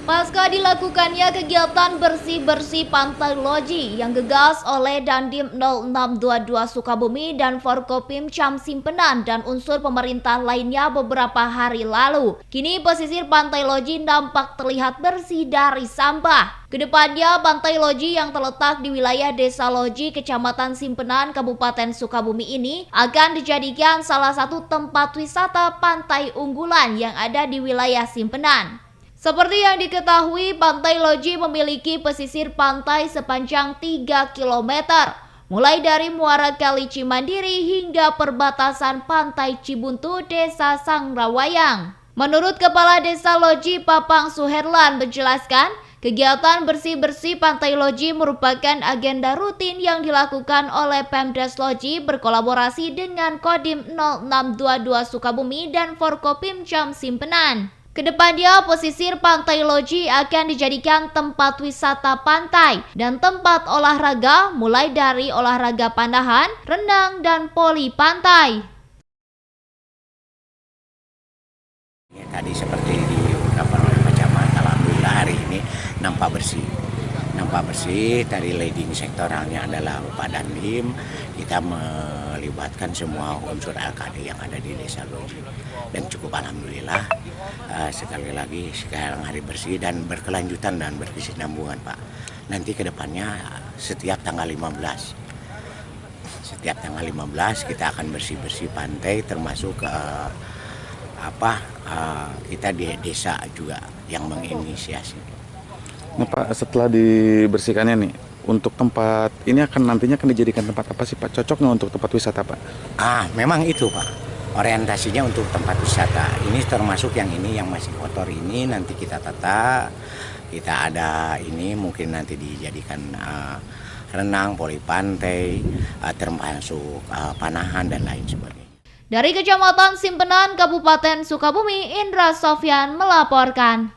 Pasca dilakukannya kegiatan bersih-bersih Pantai Loji yang gegas oleh Dandim 0622 Sukabumi dan Forkopim Cam Simpenan dan unsur pemerintah lainnya beberapa hari lalu, kini pesisir Pantai Loji nampak terlihat bersih dari sampah. Kedepannya, Pantai Loji yang terletak di wilayah Desa Loji, Kecamatan Simpenan, Kabupaten Sukabumi ini akan dijadikan salah satu tempat wisata pantai unggulan yang ada di wilayah Simpenan. Seperti yang diketahui, Pantai Loji memiliki pesisir pantai sepanjang 3 km, mulai dari Muara Kali Cimandiri hingga perbatasan Pantai Cibuntu, Desa Sangrawayang. Menurut Kepala Desa Loji, Papang Suherlan menjelaskan, kegiatan bersih-bersih Pantai Loji merupakan agenda rutin yang dilakukan oleh Pemdes Loji berkolaborasi dengan Kodim 0622 Sukabumi dan Forkopim Cam Simpenan. Kedepannya, pesisir Pantai Loji akan dijadikan tempat wisata pantai dan tempat olahraga mulai dari olahraga panahan, renang, dan poli pantai. Ya, tadi seperti diungkapkan oleh Pak Camat, alhamdulillah hari ini nampak bersih. Dari leading sektoralnya adalah Pak Dandim. Kita melibatkan semua unsur LKD yang ada di Desa Loji dan cukup alhamdulillah. Sekali lagi sekarang hari bersih dan berkelanjutan dan berkesinambungan, Pak. Nanti ke depannya setiap tanggal 15 kita akan bersih-bersih pantai, termasuk kita di desa juga yang menginisiasi. Nah Pak, setelah dibersihkannya nih, untuk tempat ini nantinya akan dijadikan tempat apa sih Pak? Cocoknya untuk tempat wisata Pak? Memang itu Pak, orientasinya untuk tempat wisata. Ini termasuk yang ini yang masih kotor ini nanti kita tata. Kita ada ini mungkin nanti dijadikan renang, poli pantai, termasuk panahan dan lain sebagainya. Dari Kecamatan Simpenan, Kabupaten Sukabumi, Indra Sofyan melaporkan.